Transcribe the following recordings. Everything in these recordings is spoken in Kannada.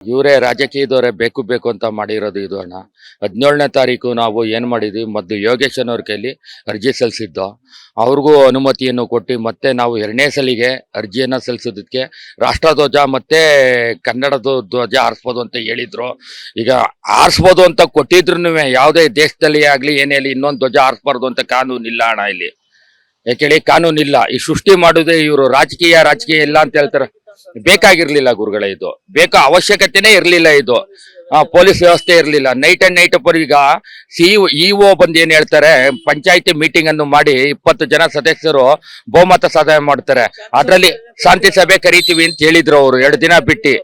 ಇವರೇ ರಾಜಕೀಯದವರೇ ಬೇಕು ಬೇಕು ಅಂತ ಮಾಡಿರೋದು ಇದು ಅಣ್ಣ. 17ನೇ ತಾರೀಕು ನಾವು ಏನು ಮಾಡಿದ್ವಿ, ಮೊದಲು ಯೋಗೇಶನವ್ರ ಕೈಲಿ ಅರ್ಜಿ ಸಲ್ಲಿಸಿದ್ದು, ಅವ್ರಿಗೂ ಅನುಮತಿಯನ್ನು ಕೊಟ್ಟು ಮತ್ತೆ ನಾವು 2ನೇ ಸಲಿಗೆ ಅರ್ಜಿಯನ್ನು ಸಲ್ಲಿಸೋದಕ್ಕೆ ರಾಷ್ಟ್ರಧ್ವಜ ಮತ್ತೆ ಕನ್ನಡದ ಧ್ವಜ ಆರಿಸ್ಬೋದು ಅಂತ ಹೇಳಿದ್ರು. ಈಗ ಆರಿಸ್ಬೋದು ಅಂತ ಕೊಟ್ಟಿದ್ರು ಯಾವುದೇ ದೇಶದಲ್ಲಿ ಆಗಲಿ ಏನೇ ಆಗಲಿ ಇನ್ನೊಂದು ಧ್ವಜ ಆರಿಸ್ಬಾರ್ದು ಅಂತ ಕಾನೂನಿಲ್ಲ ಅಣ್ಣ. ಇಲ್ಲಿ ಯಾಕೇಳಿ ಕಾನೂನಿಲ್ಲ. ಈ ಸೃಷ್ಟಿ ಮಾಡೋದೇ ಇವರು ರಾಜಕೀಯ ಇಲ್ಲ ಅಂತ ಹೇಳ್ತಾರೆ. ಬೇಕಾಗಿರ್ಲಿಲ್ಲ ಗುರುಗಳೇ, ಇದು ಬೇಕಾ ಅವಶ್ಯಕತೆನೇ ಇರ್ಲಿಲ್ಲ. ಇದು ಪೊಲೀಸ್ ವ್ಯವಸ್ಥೆ ಇರ್ಲಿಲ್ಲ. ನೈಟ್ ಅಂಡ್ ನೈಟ್ ಈಗ ಇಒ ಬಂದು ಏನ್ ಹೇಳ್ತಾರೆ, ಪಂಚಾಯತಿ ಮೀಟಿಂಗ್ ಅನ್ನು ಮಾಡಿ 20 ಜನ ಸದಸ್ಯರು ಬಹುಮತ ಸಾಧನೆ ಮಾಡ್ತಾರೆ. ಅದ್ರಲ್ಲಿ ಶಾಂತಿ ಸಭೆ ಕರಿತೀವಿ ಅಂತ ಹೇಳಿದ್ರು ಅವರು 2 ದಿನ ಬಿಟ್ಟು.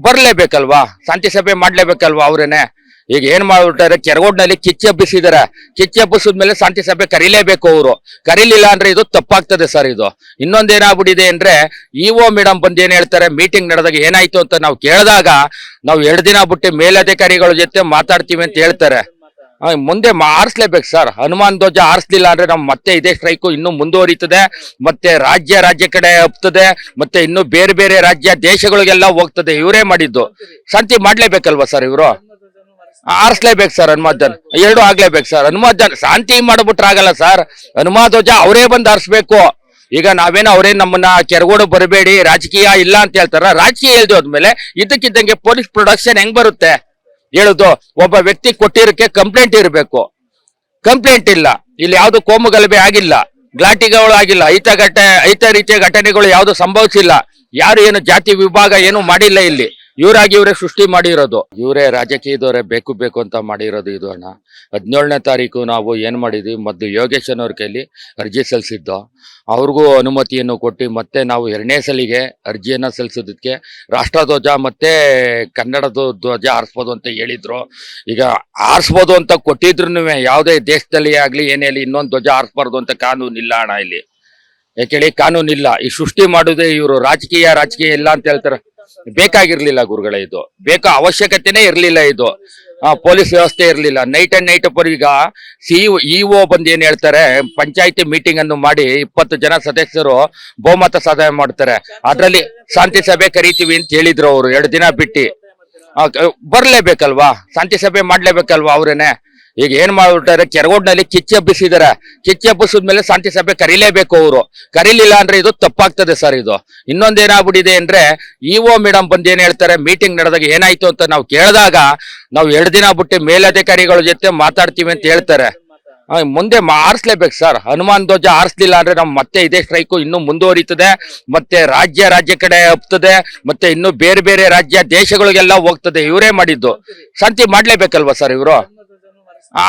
ಬರ್ಲೇಬೇಕಲ್ವಾ, ಶಾಂತಿ ಸಭೆ ಮಾಡ್ಲೇಬೇಕಲ್ವಾ ಅವ್ರೇನೆ. ಈಗ ಏನ್ ಮಾಡ್ಬಿಟ್ಟಾರೆ, ಕೆರಗೋಡ್ನಲ್ಲಿ ಕಿಚ್ಚಿ ಹಬ್ಬಿಸಿದಾರೆ. ಕಿಚ್ಚಿ ಹಬ್ಬಿಸಿದ್ಮೇಲೆ ಶಾಂತಿ ಸಭೆ ಕರೀಲೇಬೇಕು. ಅವರು ಕರೀಲಿಲ್ಲ ಅಂದ್ರೆ ಇದು ತಪ್ಪಾಗ್ತದೆ ಸರ್. ಇದು ಇನ್ನೊಂದೇನಾಗ್ಬಿಟ್ಟಿದೆ ಅಂದ್ರೆ, ಇಒ ಮೇಡಮ್ ಬಂದು ಏನ್ ಹೇಳ್ತಾರೆ, ಮೀಟಿಂಗ್ ನಡೆದಾಗ ಏನಾಯ್ತು ಅಂತ ನಾವು ಕೇಳಿದಾಗ, ನಾವು 2 ದಿನ ಬಿಟ್ಟು ಮೇಲಧಿಕಾರಿಗಳ ಜೊತೆ ಮಾತಾಡ್ತೀವಿ ಅಂತ ಹೇಳ್ತಾರೆ. ಮುಂದೆ ಆರಿಸ್ಲೇಬೇಕು ಸರ್. ಹನುಮಾನ್ ಧ್ವಜ ಆರಿಸ್ಲಿಲ್ಲ ಅಂದ್ರೆ ನಮ್ ಮತ್ತೆ ಇದೇ ಸ್ಟ್ರೈಕು ಇನ್ನೂ ಮುಂದುವರಿತದೆ. ಮತ್ತೆ ರಾಜ್ಯ ಕಡೆ ಹಬ್ತದೆ. ಮತ್ತೆ ಇನ್ನು ಬೇರೆ ಬೇರೆ ರಾಜ್ಯ ದೇಶಗಳಿಗೆಲ್ಲ ಹೋಗ್ತದೆ. ಇವರೇ ಮಾಡಿದ್ದು. ಶಾಂತಿ ಮಾಡ್ಲೇಬೇಕಲ್ವಾ ಸರ್ ಇವರು? ಆರಿಸ್ಲೇಬೇಕು ಸರ್. ಹನುಮಾನ್ ಎರಡು ಆಗ್ಲೇಬೇಕು ಸರ್. ಹನುಮಾನ್ ಶಾಂತಿ ಮಾಡ್ಬಿಟ್ರೆ ಆಗಲ್ಲ ಸರ್. ಹನುಮಾನ್ ಧ್ವಜ ಅವರೇ ಬಂದು ಆರಿಸ್ಬೇಕು. ಈಗ ನಾವೇನು ಅವರೇ ನಮ್ಮನ್ನ ಕೆರಗೋಡು ಬರಬೇಡಿ ರಾಜಕೀಯ ಇಲ್ಲ ಅಂತ ಹೇಳ್ತಾರ. ರಾಜಕೀಯ ಇಲ್ದೆ ಹೋದ್ಮೇಲೆ ಇದಕ್ಕಿದ್ದಂಗೆ ಪೊಲೀಸ್ ಪ್ರೊಡಕ್ಷನ್ ಹೆಂಗ್ ಬರುತ್ತೆ ಹೇಳುದು? ಒಬ್ಬ ವ್ಯಕ್ತಿ ಕೊಟ್ಟಿರಕ್ಕೆ ಕಂಪ್ಲೇಂಟ್ ಇರಬೇಕು. ಕಂಪ್ಲೇಂಟ್ ಇಲ್ಲ. ಇಲ್ಲಿ ಯಾವ್ದು ಕೋಮು ಗಲಭೆ ಆಗಿಲ್ಲ, ಗ್ಲಾಟಿಗಳು ಆಗಿಲ್ಲ, ಐತ ರೀತಿಯ ಘಟನೆಗಳು ಯಾವ್ದು ಸಂಭವಿಸಿಲ್ಲ. ಯಾರು ಏನು ಜಾತಿ ವಿಭಾಗ ಏನು ಮಾಡಿಲ್ಲ. ಇಲ್ಲಿ ಇವರೇ ಸೃಷ್ಟಿ ಮಾಡಿರೋದು. ಇವರೇ ರಾಜಕೀಯದವರೇ ಬೇಕು ಬೇಕು ಅಂತ ಮಾಡಿರೋದು ಇದು ಅಣ್ಣ. 17ನೇ ತಾರೀಕು ನಾವು ಏನು ಮಾಡಿದ್ವಿ, ಮೊದಲು ಯೋಗೇಶನವ್ರ ಕೈಲಿ ಅರ್ಜಿ ಸಲ್ಲಿಸಿದ್ದು, ಅವ್ರಿಗೂ ಅನುಮತಿಯನ್ನು ಕೊಟ್ಟು ಮತ್ತೆ ನಾವು 2ನೇ ಸಲಿಗೆ ಅರ್ಜಿಯನ್ನು ಸಲ್ಲಿಸೋದಕ್ಕೆ ರಾಷ್ಟ್ರಧ್ವಜ ಮತ್ತೆ ಕನ್ನಡದ ಧ್ವಜ ಆರಿಸ್ಬೋದು ಅಂತ ಹೇಳಿದ್ರು. ಈಗ ಆರಿಸ್ಬೋದು ಅಂತ ಕೊಟ್ಟಿದ್ರು ಯಾವುದೇ ದೇಶದಲ್ಲಿ ಆಗಲಿ ಏನೇ ಆಗಲಿ ಇನ್ನೊಂದು ಧ್ವಜ ಆರಿಸ್ಬಾರ್ದು ಅಂತ ಕಾನೂನಿಲ್ಲ ಅಣ್ಣ. ಇಲ್ಲಿ ಯಾಕೇಳಿ ಕಾನೂನಿಲ್ಲ. ಈ ಸೃಷ್ಟಿ ಮಾಡೋದೇ ಇವರು ರಾಜಕೀಯ ಇಲ್ಲ ಅಂತ ಹೇಳ್ತಾರೆ. ಬೇಕಾಗಿರ್ಲಿಲ್ಲ ಗುರುಗಳೇ, ಇದು ಬೇಕಾ ಅವಶ್ಯಕತೆನೇ ಇರ್ಲಿಲ್ಲ. ಇದು ಪೊಲೀಸ್ ವ್ಯವಸ್ಥೆ ಇರ್ಲಿಲ್ಲ. ನೈಟ್ ಅಂಡ್ ನೈಟ್ ಈಗ ಇಒ ಬಂದು ಏನ್ ಹೇಳ್ತಾರೆ, ಪಂಚಾಯತಿ ಮೀಟಿಂಗ್ ಅನ್ನು ಮಾಡಿ 20 ಜನ ಸದಸ್ಯರು ಬಹುಮತ ಸಾಧನೆ ಮಾಡ್ತಾರೆ. ಅದ್ರಲ್ಲಿ ಶಾಂತಿ ಸಭೆ ಕರಿತೀವಿ ಅಂತ ಹೇಳಿದ್ರು ಅವರು 2 ದಿನ ಬಿಟ್ಟು. ಬರ್ಲೇಬೇಕಲ್ವಾ, ಶಾಂತಿ ಸಭೆ ಮಾಡ್ಲೇಬೇಕಲ್ವಾ ಅವ್ರೇನೆ. ಈಗ ಏನ್ ಮಾಡ್ಬಿಟ್ಟಾರೆ, ಕೆರಗೋಡ್ನಲ್ಲಿ ಕಿಚ್ಚಿ ಹಬ್ಬಿಸಿದಾರೆ. ಕಿಚ್ಚಿ ಹಬ್ಬಿಸಿದ್ಮೇಲೆ ಶಾಂತಿ ಸಭೆ ಕರೀಲೇಬೇಕು. ಅವರು ಕರೀಲಿಲ್ಲ ಅಂದ್ರೆ ಇದು ತಪ್ಪಾಗ್ತದೆ ಸರ್. ಇದು ಇನ್ನೊಂದೇನಾಗ್ಬಿಟ್ಟಿದೆ ಅಂದ್ರೆ, ಇಒ ಮೇಡಮ್ ಬಂದು ಏನ್ ಹೇಳ್ತಾರೆ, ಮೀಟಿಂಗ್ ನಡೆದಾಗ ಏನಾಯ್ತು ಅಂತ ನಾವು ಕೇಳಿದಾಗ, ನಾವು 2 ದಿನ ಬಿಟ್ಟು ಮೇಲಧಿಕಾರಿಗಳ ಜೊತೆ ಮಾತಾಡ್ತೀವಿ ಅಂತ ಹೇಳ್ತಾರೆ. ಮುಂದೆ ಆರಿಸ್ಲೇಬೇಕು ಸರ್. ಹನುಮಾನ್ ಧ್ವಜ ಆರಿಸ್ಲಿಲ್ಲ ಅಂದ್ರೆ ನಮ್ ಮತ್ತೆ ಇದೇ ಸ್ಟ್ರೈಕು ಇನ್ನೂ ಮುಂದುವರಿತದೆ. ಮತ್ತೆ ರಾಜ್ಯ ಕಡೆ ಹಬ್ತದೆ. ಮತ್ತೆ ಇನ್ನು ಬೇರೆ ಬೇರೆ ರಾಜ್ಯ ದೇಶಗಳಿಗೆಲ್ಲ ಹೋಗ್ತದೆ. ಇವರೇ ಮಾಡಿದ್ದು. ಶಾಂತಿ ಮಾಡ್ಲೇಬೇಕಲ್ವಾ ಸರ್ ಇವರು?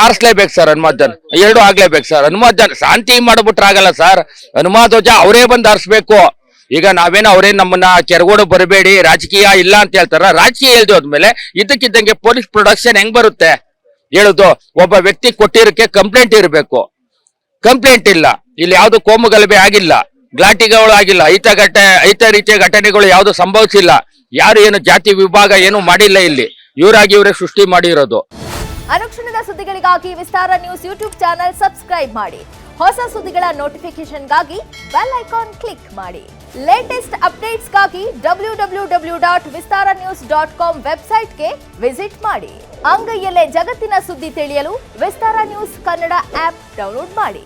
ಆರಿಸ್ಲೇಬೇಕು ಸರ್. ಹನುಮಾನ್ ಎರಡು ಆಗ್ಲೇಬೇಕು ಸರ್. ಹನುಮಾನ್ ಶಾಂತಿ ಮಾಡ್ಬಿಟ್ರೆ ಆಗಲ್ಲ ಸರ್. ಹನುಮಾನ್ ಧ್ವಜ ಅವರೇ ಬಂದು ಆರಿಸ್ಬೇಕು. ಈಗ ನಾವೇನು ಅವರೇ ನಮ್ಮನ್ನ ಕೆರಗೋಡು ಬರಬೇಡಿ ರಾಜಕೀಯ ಇಲ್ಲ ಅಂತ ಹೇಳ್ತಾರ. ರಾಜಕೀಯ ಇಲ್ದೆ ಹೋದ್ಮೇಲೆ ಇದಕ್ಕಿದ್ದಂಗೆ ಪೊಲೀಸ್ ಪ್ರೊಡಕ್ಷನ್ ಹೆಂಗ್ ಬರುತ್ತೆ ಹೇಳುದು? ಒಬ್ಬ ವ್ಯಕ್ತಿ ಕೊಟ್ಟಿರಕ್ಕೆ ಕಂಪ್ಲೇಂಟ್ ಇರಬೇಕು. ಕಂಪ್ಲೇಂಟ್ ಇಲ್ಲ. ಇಲ್ಲಿ ಯಾವ್ದು ಕೋಮು ಗಲಭೆ ಆಗಿಲ್ಲ, ಗ್ಲಾಟಿಗಳು ಆಗಿಲ್ಲ, ಐತ ರೀತಿಯ ಘಟನೆಗಳು ಯಾವ್ದು ಸಂಭವಿಸಿಲ್ಲ. ಯಾರು ಏನು ಜಾತಿ ವಿಭಾಗ ಏನು ಮಾಡಿಲ್ಲ. ಇಲ್ಲಿ ಇವರೇ ಸೃಷ್ಟಿ ಮಾಡಿರೋದು. ಅನುಕ್ಷಣದ ಸುದ್ದಿಗಳಿಗಾಗಿ ವಿಸ್ತಾರ ನ್ಯೂಸ್ ಯೂಟ್ಯೂಬ್ ಚಾನೆಲ್ ಸಬ್ಸ್ಕ್ರೈಬ್ ಮಾಡಿ. ಹೊಸ ಸುದ್ದಿಗಳ ನೋಟಿಫಿಕೇಶನ್ಗಾಗಿ ಬೆಲ್ ಐಕಾನ್ ಕ್ಲಿಕ್ ಮಾಡಿ. ಲೇಟೆಸ್ಟ್ ಅಪ್ಡೇಟ್ಸ್ಗಾಗಿ www.vistaranews.com ವೆಬ್ಸೈಟ್ಗೆ ವಿಸಿಟ್ ಮಾಡಿ. ಅಂಗೈಯಲ್ಲೇ ಜಗತ್ತಿನ ಸುದ್ದಿ ತಿಳಿಯಲು ವಿಸ್ತಾರ ನ್ಯೂಸ್ ಕನ್ನಡ ಆಪ್ ಡೌನ್ಲೋಡ್ ಮಾಡಿ.